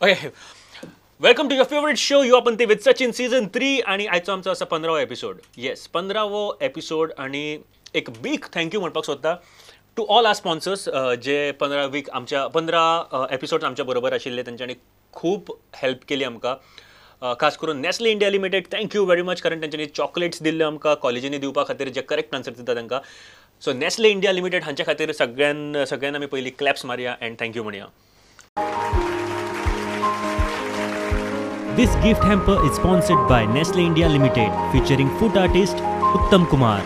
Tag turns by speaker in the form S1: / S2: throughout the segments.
S1: Okay, welcome to your favorite show, You Apan Te with Sachin season 3 आणि आजचो आमचो आसा 15वो एपिसोड. येस 15वो एपिसोड आणि एक बिग थँक्यू म्हणपाक सोदता टू ऑल आर स्पॉन्सर्स जे 15 एपिसोड्स आमच्या बरोबर आशिल्ले तेंच्यांनी खूब हेल्प केली आमकां. खास करून Nestle India limited thank you very much कारण तेंच्यांनी चॉकलेट्स दिल्ले आमकां कॉलेजींनी दिवपा खातीर जे करेक्ट आन्सर दिता तांकां. सो नेस्ले इंडिया लिमिटेड हांच्या खातीर सगळ्यांना आमी पयलीं क्लॅप्स मारया अँड थँक्यू म्हणया.
S2: This gift hamper is sponsored by Nestle India Limited, featuring food artist Uttam Kumar.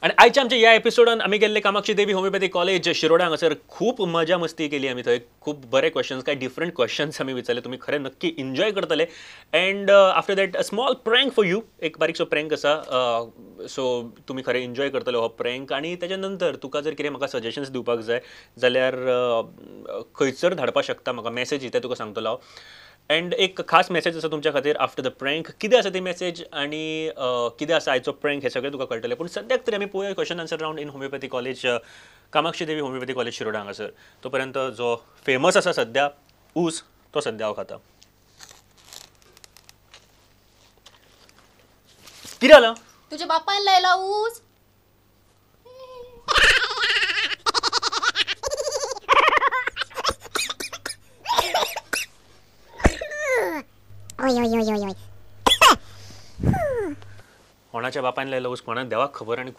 S1: आणि आयच्या आमच्या ह्या एपिसोडान आमी गेल्ले कामाक्षी देवी होमिओपॅथी कॉलेज शिरोडा हांगासर खूब मजा मस्ती केली आमी थंय. खूब बरे क्वेश्चन्स काय डिफरंट क्वेश्चन्स आमी विचारले. तुमी खरें नक्की एन्जॉय करतले. And after that a small prank for you. एक बारीकसो प्रँक आसा. सो तुमी खरें एन्जॉय करतले हो प्रँक. आणि त्याच्या नंतर तुका जर कितें म्हाका सजेशन्स दिवपाक जाय जाल्यार खंयसर धाडपाक शकता म्हाका मॅसेज तें तुका सांगतलो हांव. अँड एक खास मॅसेज आसा तुमच्या खातीर आफ्टर द प्रँक. कितें आसा ती मॅसेज आणि कितें आसा आयचो प्रँक हें सगळें तुका कळटलें. पूण सद्याक तरी आमी पळोवया क्वेश्चन आन्सर रावंड इन homoeopathy college Kamakshi Devi homoeopathy college Shiroda हांगासर. तोपर्यंत जो फेमस आसा सद्या ऊस तो सद्या हांव खाता. कितें जालां?
S3: तुझ्या बापान लायला ऊस.
S1: कोणाच्या बापान लायला ऊस कोणाक देवाक खबर आणि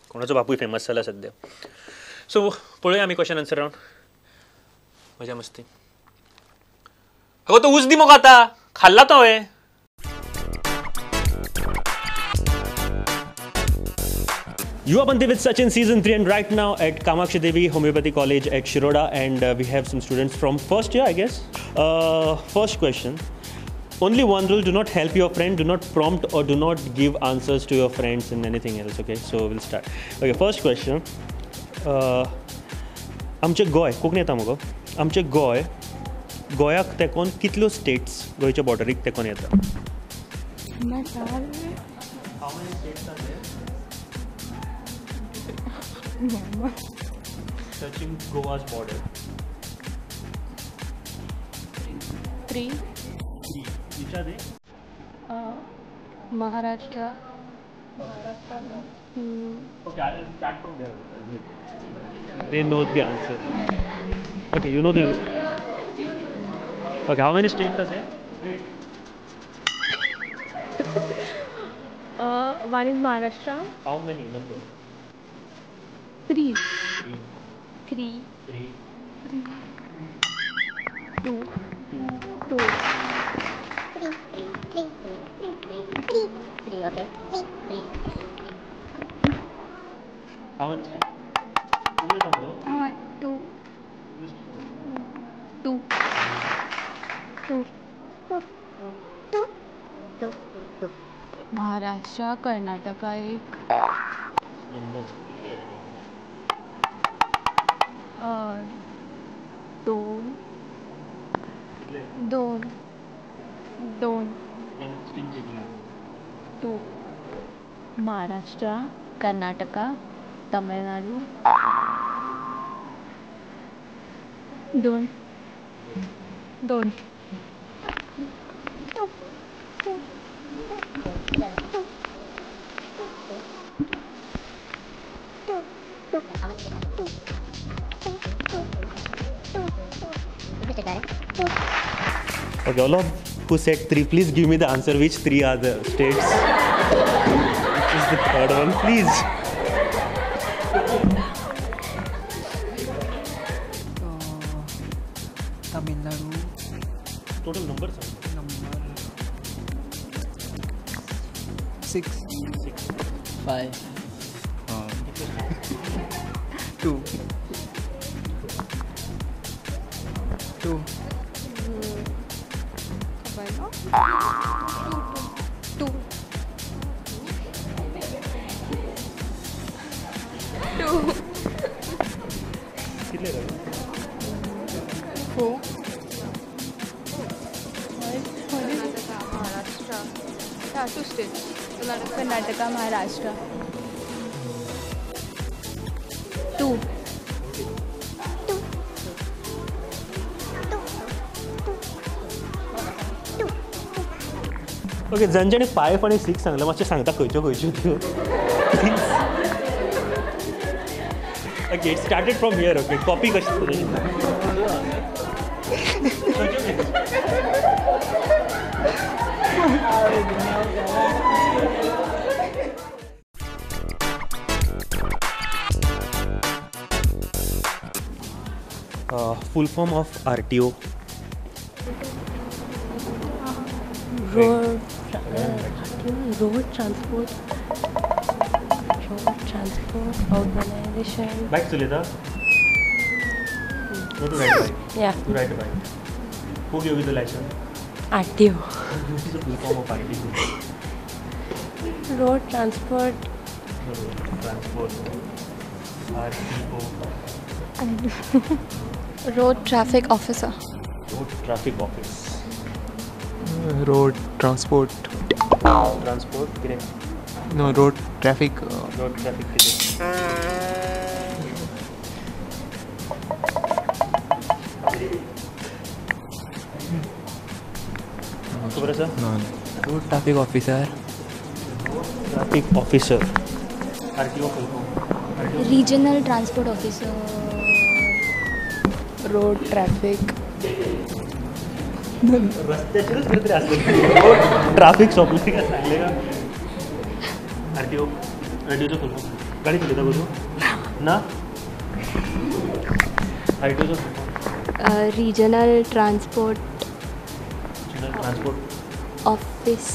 S1: कोणाचो बापूय फेमस जाला सद्या. सो पळोवया आमी क्वेश्चन आन्सर रावंड. मजा मस्ती. अगो तो ऊस दी म्हाका आतां खाल्ला तो हांवें. You Apan Te with Sachin season 3 and right now at Kamakshi Devi Homeopathy College at Shiroda and we have some students from first year I guess. First question. Only one rule, do not help your friend, do not prompt or do not give answers to your friends and anything else. Okay, so we'll start. Okay, first question. आमचे गोय कोंकणी येता मगो. आमचे गोंयाक तेकोन कितल्यो states गोंयच्या बॉर्डरीक तेकोन येता? Touching Goa's border.
S4: 3.
S1: Which are they?
S4: Maharashtra.
S1: Okay, I'll start from there. They know the answer. Okay, you know the. Okay, how many states are there?
S4: One is Maharashtra.
S1: How many number?
S4: 3.
S1: 3.
S4: 3.
S1: 3.
S4: 2. 2.
S3: 3 okay. 3.
S1: How much? 2 number.
S4: 2. 2. 2. Maharashtra Karnataka एक.
S1: Number.
S4: 2. 2. 2. 2. Maharashtra Karnataka Tamil Nadu. 2. 2.
S1: Okay, all of who said 3, please give me the answer. Which 3 are the states? Which is the third one, please?
S5: Tamil Nadu.
S1: Total numbers?
S5: Number 6. 5. 2. 2. 2. 2. 4.
S4: Maharashtra. Yeah, 2 states. Karnataka Maharashtra 2
S1: okay जांच्यानी 5 आणि 6 सांगला मातशें सांगता खंयच्यो खंयच्यो त्यो okay it started from here okay copy कशी full form of RTO
S6: road transport organization.
S1: Bike चलयता no to ride bike
S6: Yeah,
S1: to ride bike who give you the licence
S6: RTO.
S1: Full form of RTO
S6: Road transport.
S1: Transport RTO
S3: road traffic officer
S1: road traffic office
S5: road transport.
S1: Transport कितें
S5: No, road traffic.
S1: Road traffic कितें खबर आसा
S5: No. Road traffic officer.
S1: Traffic officer RTO full form
S3: regional transport officer
S6: Road traffic.
S1: रस्त्याचेरच कितें तरी आसलें road traffic सोंपलें काय सांगलें का RTOचो फुल फॉर्म गाडी चलयता गो तूं ना RTOचो full form
S6: Regional transport
S1: transport
S6: office.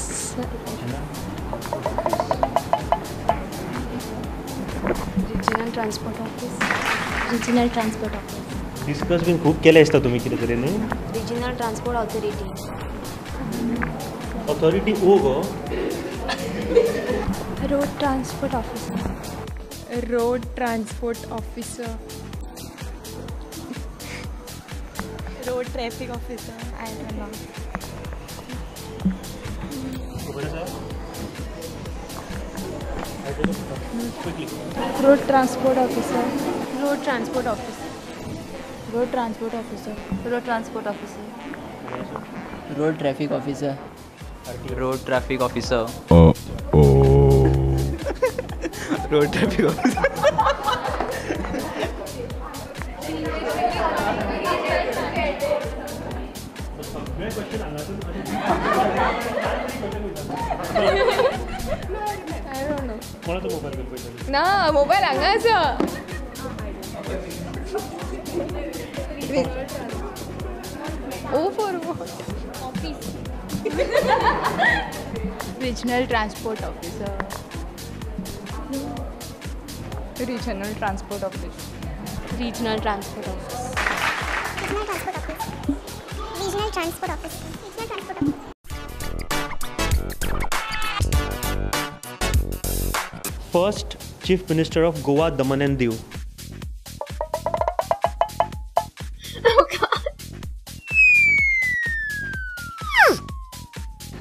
S6: Regional transport office.
S3: Regional transport office
S1: discuss बीन खूब केलें दिसता तुमी कितें तरी न्ही
S6: Regional transport authority.
S1: Authority O go
S6: Road transport officer.
S4: road transport officer road traffic officer I don't know
S1: खबर आसा quickly
S6: Road transport officer.
S4: road transport officer
S6: Road transport officer. Road transport officer.
S7: Road traffic officer.
S5: Road traffic officer. Road traffic officer.
S1: कोणाचो mobile घेऊन पळयता
S4: ना mobile हांगाच O for office regional transport officer regional transport office
S6: Regional transport office.
S3: Regional transport office
S1: first chief minister of Goa Daman and Diu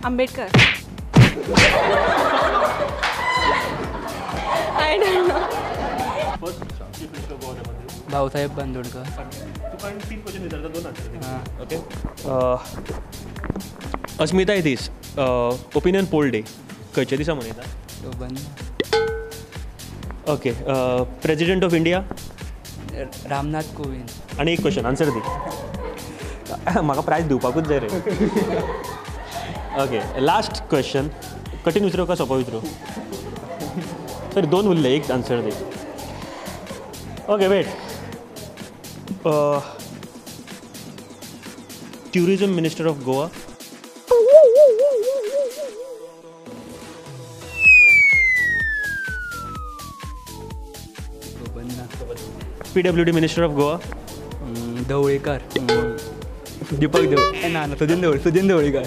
S4: Ambedkar I don't know.
S1: First chief minister of Goa Daman Diu
S7: Bhausaheb Bandodkar.
S1: तू पण 3 question विचारता 2 answer
S7: हां.
S1: Okay अस्मिता दीस opinion poll day खंयच्या दिसा मनयता
S7: तो बंद.
S1: Okay president of India
S7: Ramnath Kovind.
S1: आणि एक क्वेश्चन आन्सर दी म्हाका प्रायज दिवपाकूच जाय रे ओके लास्ट क्वेश्चन कठीण विचारू का सोंपो विचारू सॉरी 2 उरले एक आन्सर दी okay wait tourism minister of Goa
S7: तो बंद.
S1: PWD minister of Goa
S7: Dhavalikar. Deepak Dhavale. ना सुदीन ढवळीकर.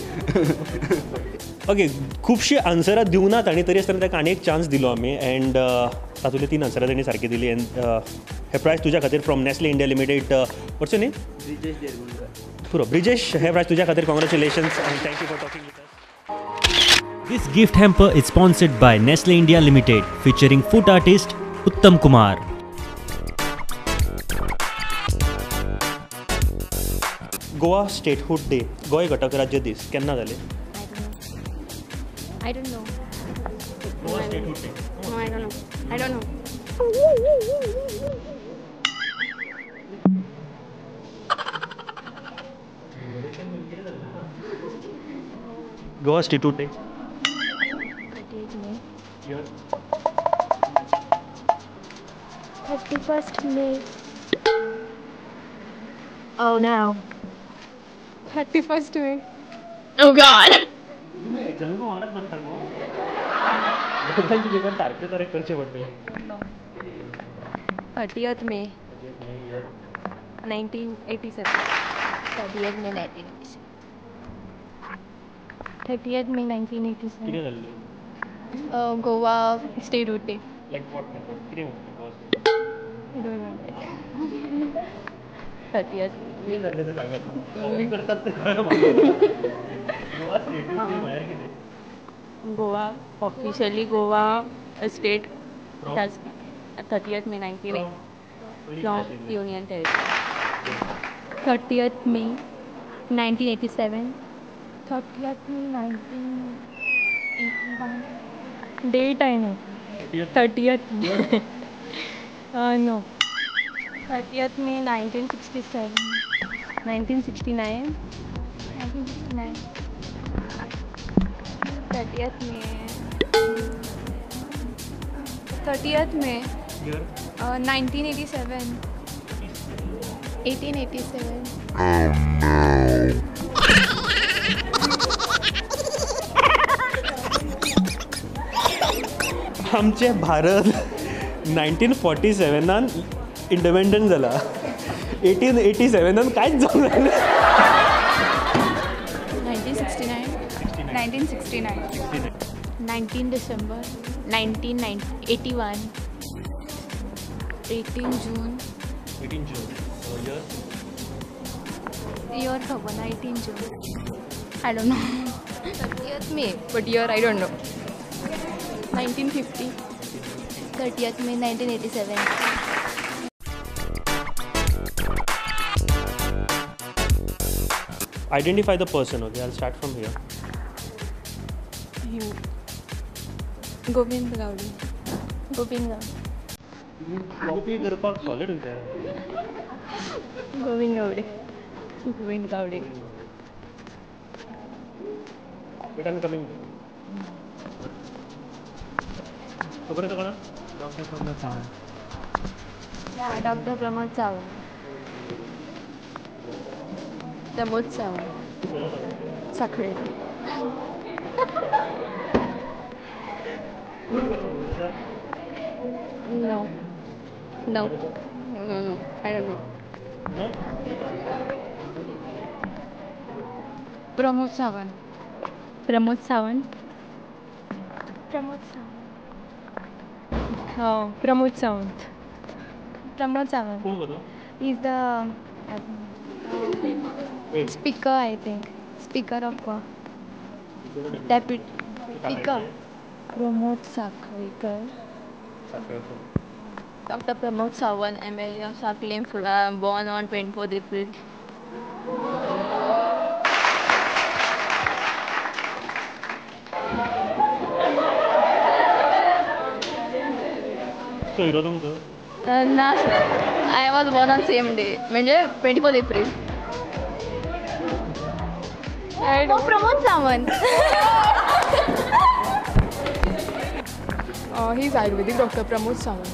S1: ओके खुबशी आन्सरां दिवनात आनी तरी आसतना ताका आनी एक चान्स दिलो आमी अँड तातूंतली 3 आन्सरां ताणी सारकी दिली अँड हे प्रायज तुज्या खातीर from Nestle India limited what's your name पुरो ब्रिजेश हे प्रायज तुज्या खातीर congratulations and thank you for talking with us
S2: This gift hamper is sponsored by Nestle India Limited, featuring food artist Uttam Kumar.
S1: Goa statehood day Goa घटक राज्य दीस केन्ना जाले?
S3: I don't know.
S1: Goa statehood day
S3: No, I don't know. I don't know.
S1: Goa statehood day
S3: 30th May.
S1: year
S3: 31st May. Oh no. 31st May. Oh God.
S1: जंगो वांगडाच म्हणटा गो दोगांची जीवन सारखे तारीख करचे पडले
S4: 30th May 1987.
S3: 30th May 1987. 30th May 1987.
S1: कितें जाल्लें
S3: Goa Statehood Day.
S1: Like what happen कितें म्हणटा Goa
S3: I don't know.
S4: 30th.
S1: कितें जाल्लें तें सांगात कॉपी करतात ते कळ्ळें म्हाका गोवा स्टेटहूड डे म्हळ्यार कितें
S4: Goa officially Goa state has 30th May 1980 from Union Territory.
S3: 30th May 1987. 30th May 1981.
S4: Date I know. 30th no. 30th May 1967. 1969.
S3: 1969. 30th May. 30th May.
S1: year
S3: 1987. 1887.
S1: आमचे भारत 1947 इंडिपेंडंट जाला 1887 कांयच जावंक ना
S3: 1969. 1969. 19 December 1981. 18 June.
S1: 18 June year
S3: Year खबर 19 June. I don't know. 30th May, but year I don't know. 1950. 30th May 1987.
S1: Identify the person. Okay, I'll start from here.
S4: Govind Gowdy.
S3: Govind Gowdy.
S1: Copy करपाक solid वयता
S4: Govind Gowdy. Govind Gowdy.
S1: Wait, I'm coming. खबर आहे का कोणा?
S7: Doctor Pramod Sawant.
S4: Dr. Pramod Sawant. Pramod Sawant. Sakre. No. No. No. I don't know.
S1: No?
S4: Pramod Sawant. Pramod Sawant.
S3: Pramod Sawant.
S4: Oh, Pramod Sawant.
S3: Pramod Sawant.
S1: कोण होतो?
S3: He's the
S1: Wait.
S3: speaker, I think. Speaker of Goa. Deputy Speaker.
S4: Pramod Sakrekar. Dr. Pramod Sawant, MLA of Sakli, born on 24th April.
S1: तो हिरो तुमचो
S4: ना I was born on same day. म्हणजे 24th April.
S3: Oh, Pramod Sawant.
S4: He's Ayurvedic Dr. Pramod Sawant.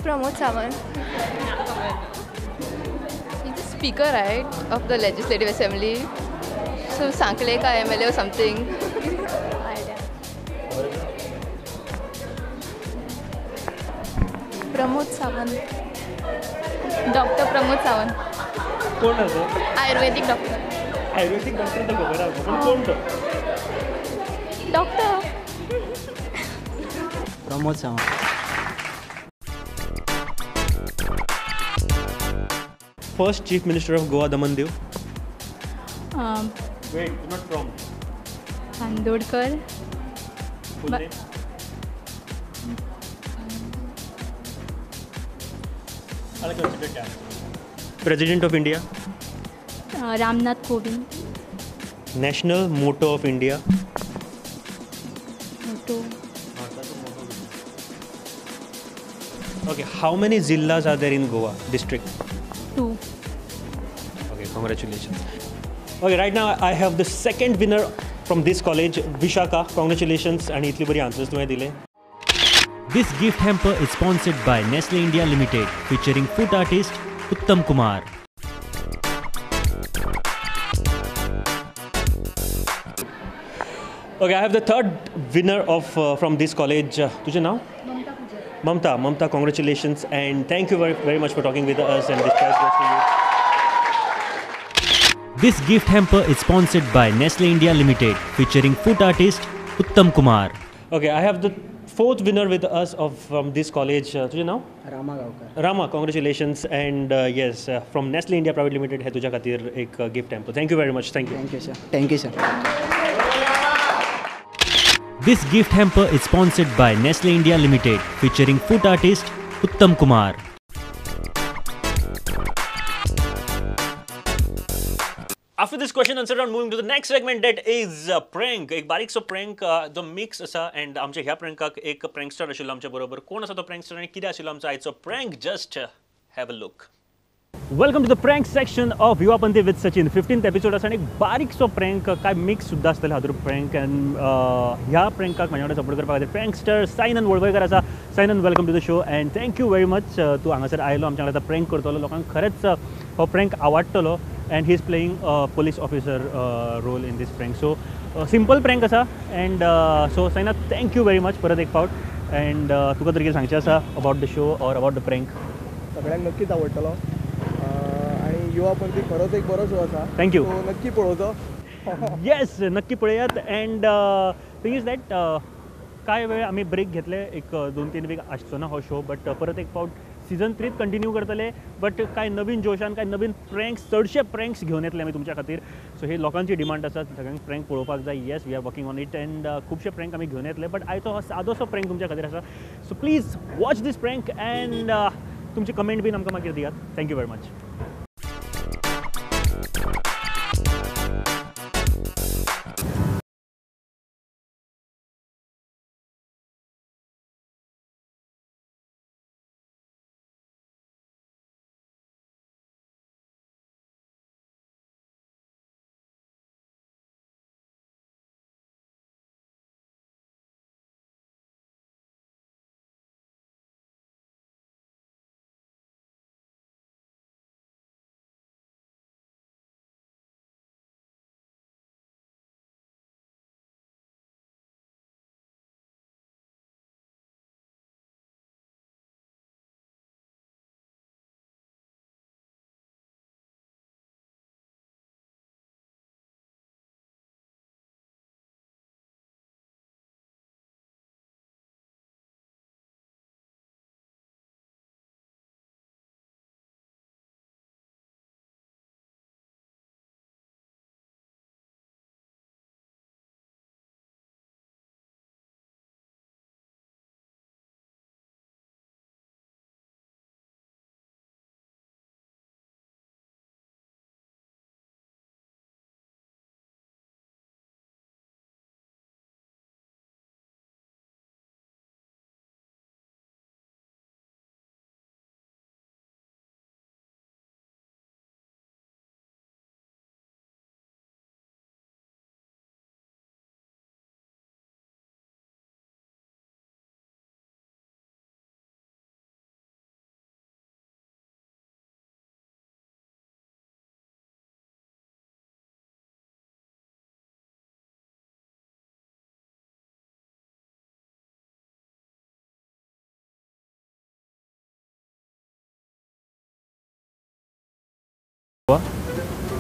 S3: Pramod Sawant.
S4: He's the speaker, right, of the Legislative Assembly. So Sankle ka MLA or something.
S3: Pramod Sawant.
S4: Dr. Pramod Sawant.
S1: कोण असो
S4: Ayurvedic doctor.
S1: Ayurvedic doctor तर खबर आहे पण कोण तो
S3: Doctor.
S7: Pramod Sawant.
S1: First chief minister of Goa Daman Diu
S3: Um,
S1: wait not from
S3: Khandodkar.
S1: Full
S3: Ba-
S1: name? President of India.
S6: Ramnath Kovind.
S1: National motto of India.
S6: Motto.
S1: Okay, how many zillas are there in Goa district?
S6: 2.
S1: Okay, congratulations. Okay, right now I have the second winner from this college, Vishaka. Congratulations, and इतली बरी answers तुम्हें दिले.
S2: This gift hamper is sponsored by Nestle India Limited, featuring food artist Uttam Kumar.
S1: Okay, I have the third winner of from this college. तुझे नाव? Mamta, congratulations, and thank you very much for talking with us, and this prize goes to you.
S2: This gift hamper is sponsored by Nestle India Limited, featuring food artist Uttam Kumar.
S1: Okay, I have the fourth winner with us from this college. तुझे नाव?
S7: Rama Gaukar.
S1: Rama, congratulations, and yes, from Nestle India Private Limited है तुझ्या खातीर एक gift hamper. Thank you very much. Thank you.
S7: Thank you, sir. Thank you, sir.
S2: This gift hamper is sponsored by Nestle India Limited, featuring food artist Uttam Kumar.
S1: After this question answer round, moving to the next segment, that is prank. एक बारीक सो prank जो mix असा, and आमच्या ह्या prankaक एक prankster आशिल्लो आमच्या बरोबर. कोण आसा तो prankster आणि कितें आशिल्लो आमचो आयचो prank? Just have a look.
S2: Welcome to the prank section of Yuvapanthi with Sachin. 15th episode आसा आणि एक बारीकसो प्रँक काय मिक्स सुद्दां आसतलें हातूंत प्रँक. एंड ह्या प्रँकाक म्हाजे कडेन सपोर्ट करपा खातीर प्रँकस्टर सायनन वळवयकर आसा. Sainan, welcome to the show and thank you very much. तूं हांगासर आयलो, आमच्या कडेन प्रँक करतलो, लोकांक खरेंच हो प्रँक आवडटलो. And he is playing police officer role in this prank. So simple prank आसा. And so Saina, thank you very much परत एक फावट. एंड तुका तरी कितें सांगचें आसा about the show or about the prank?
S8: सगळ्यांक नक्कीच आवडटलो आणि युवापंथी खरोच एक बरो शो आसा.
S2: Thank you.
S8: तो नक्की पळोवचो.
S2: येस, नक्की पळयात. अँड थिंग इज दॅट काय वेळ आमी ब्रेक घेतले, एक 2-3 वीक आसचो ना हो शो, बट परत एक फावट सीझन 3 कंटिन्यू करतले. बट काय नवीन जोशान, काय नवीन प्रँक्स, चडशे प्रँक्स घेवन येतले आमी तुमच्या खातीर. सो हे लोकांची डिमांड आसा, सगळ्यांक प्रँक पळोवपाक जाय. Yes, we are working on it. And खुबशे प्रँक आमी घेवन येतले. बट आयचो हो सादोसो प्रँक तुमच्या खातीर आसा. So please watch this prank and तुमची कमेंट बीन आमकां मागीर दियात. Thank you very much.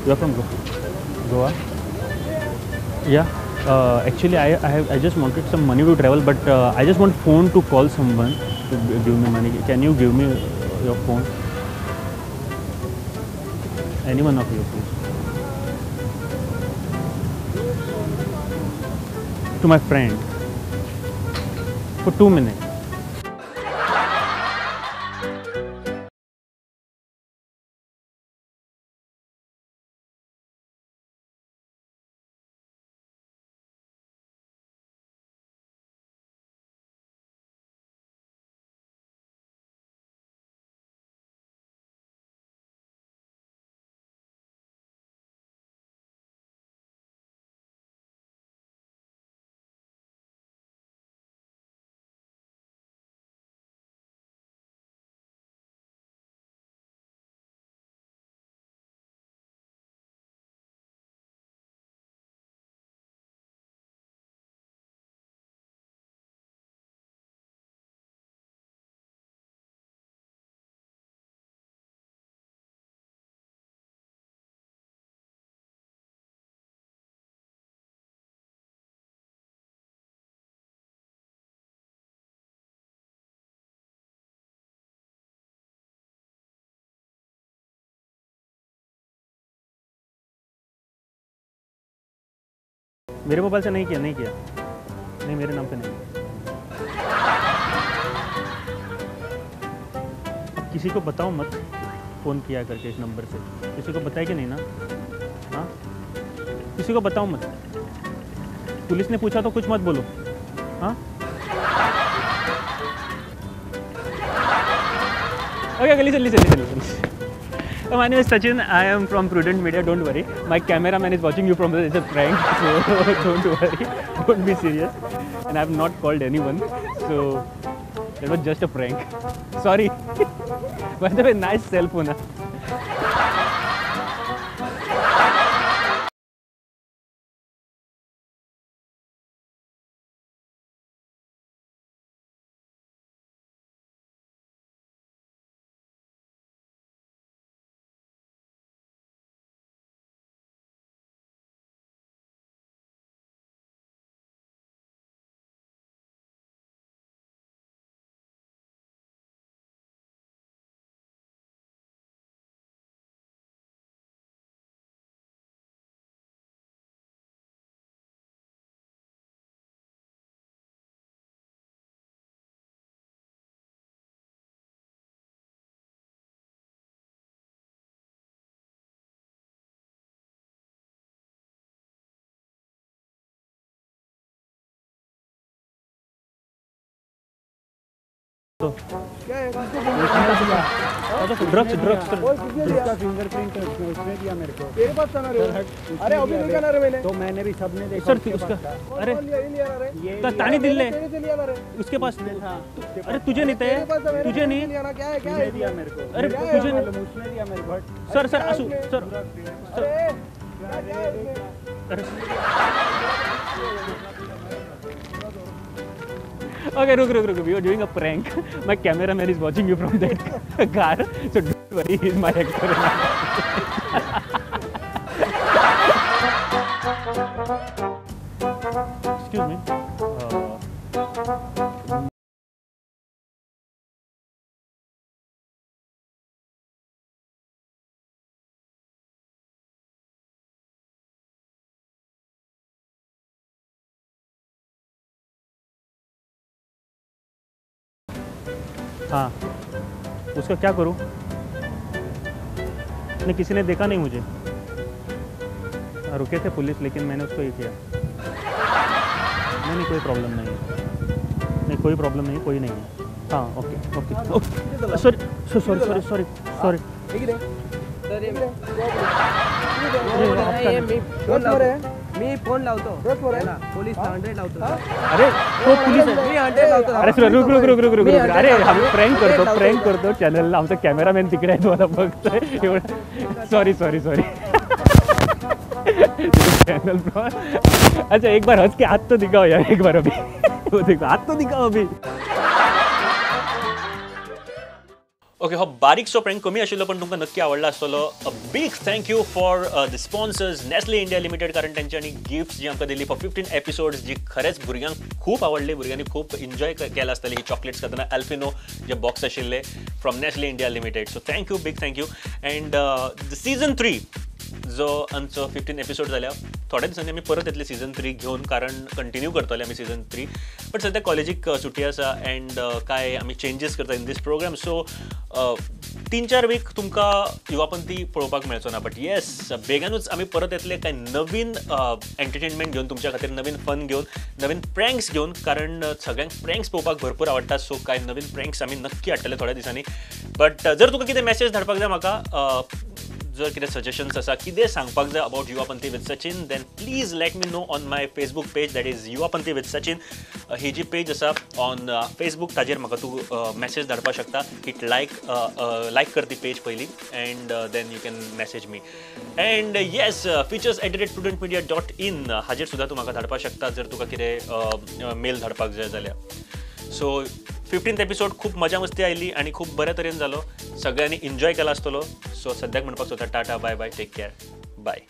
S2: You are from Goa? Yeah. Actually, I just wanted some money to travel, but I just want phone to call someone to give me money. Can you give me your phone? Anyone of you, please. to my friend for 2 minutes. मेरे mobile से नहीं किया नहीं, मेरे नाम पे नहीं। अब किसी को बताओ मत फ़ोन किया करके इस नंबर से, किसी को बताया कि नहीं ना? हाँ, किसी को बताओ मत। पुलिस ने पूछा तो कुछ मत बोलो। हाँ, ओके, चलिए। My name is Sachin. I am from Prudent Media. Don't worry. My cameraman is watching you from the. It's a prank, so don't worry. Don't be serious. And I have not called anyone, so that was just a prank. Sorry. By the way, nice cell phone. तो
S8: क्या है?
S2: Drugs
S7: उसका fingerprint उसने दिया मेरे को।
S8: तेरे पास था ना रे? अरे अभी नहीं करना रे मैंने।
S7: तो मैंने भी सबने देखा
S2: सर
S7: उसके
S2: उसका
S7: पास था।
S2: अरे
S8: कौन लिया? ये लिया ना रे?
S7: ये
S2: तानी दिल ले
S8: तेरे से लिया ना रे?
S2: उसके पास
S7: था।
S2: अरे तुझे नहीं
S8: तेरे पास था,
S2: थे,
S8: मैंने
S2: तुझे नहीं।
S8: लिया ना? क्या है? क्या
S7: उसने
S8: है?
S7: दिया मेरे को।
S2: अरे
S8: क्या है?
S2: तुझे नहीं।
S7: मालूम, उसने दिया मेरे को।
S2: सर आसू सर
S8: अरे क्या है उसमें?
S2: अरे Okay, रुक we are doing a prank. My cameraman is watching you from that car, so don't worry, he's my actor. Excuse me. हाँ, उसका क्या करूँ? नहीं, किसी ने देखा नहीं मुझे। रुके थे पुलिस, लेकिन मैंने उसको ये किया। नहीं कोई प्रॉब्लम नहीं है। नहीं कोई प्रॉब्लम नहीं है, कोई नहीं है। हाँ ओके सॉरी।
S7: मी फोन लावतो पोलीस 100 लावतो।
S2: अरे तो पुलिस आहे।
S7: मी 100 लावतो।
S2: अरे रुक अरे आम्ही प्रँक करतो चॅनलला। आमचा कॅमेरामॅन तिकडे आहे, तुम्हाला बघतोय एवढं। सॉरी चैनल पर। अच्छा एक बार हंस के हाथ तो दिखाओ यार, एक बार अभी। वो देखो हाथ तो दिखाओ अभी।
S1: ओके, हो बारीकसो प्रँक कमी आशिल्लो पण तुमकां नक्की आवडला आसतलो। अ बीग thank you for the sponsors Nestle India limited, कारण तेंच्यांनी गिफ्ट्स जी आमकां दिल्ली फॉर 15 एपिसोड्स, जी खरेंच भुरग्यांक खूप आवडली, भुरग्यांनी खूप एन्जॉय केला आसतली ही चॉकलेट्स खातना। अल्फिनो जे बॉक्स आशिल्ले from Nestle India limited, so big thank you. And the season 3 जो आमचो 15 एपिसोड जाल्या थोड्या दिसांनी आमी परत येतले सीझन 3 घेवन, कारण कंटिन्यू करतले आमी सीझन 3. बट सद्या कॉलेजीक सुटी आसा एंड काय आमी चेंजीस करता इन दीस प्रोग्राम. सो 3-4 वीक तुमकां युवापंथी पळोवपाक मेळचो ना. बट येस, बेगानूच आमी परत येतले काय नवीन एंटरटेनमेंट घेवन, तुमच्या खातीर नवीन फन घेवन, नवीन प्रँक्स घेवन, कारण सगळ्यांक प्रँक्स पळोवपाक भरपूर आवडटा. सो काय नवीन प्रँक्स आमी नक्की हाडटले थोड्या दिसांनी. बट जर तुका कितें मेसेज धाडपाक जाय म्हाका, जर कितें सजेशन्स आसा, कितें सांगपाक जाय about Yuvapanthi with Sachin, then please let me know on my Facebook page, that is Yuvapanthi with Sachin. ही जी पेज आसा ऑन फेसबूक, ताजेर म्हाका तूं मेसेज धाडपाक शकता. हिट लायक कर ती पेज पयली and then you can message me. And yes, features@prudentmedia.in हाजेर सुद्दां तूं म्हाका धाडपाक शकता जर तुका कितें मेल धाडपाक जाय जाल्यार. सो 15th एपिसोड खूप मजा मस्ती आयली आणि खूप बऱ्या तरेन जालो. सगळ्यांनी एन्जॉय केला आसतलो. सो सद्याक म्हणपाक सोदता tata, bye bye, take care, bye.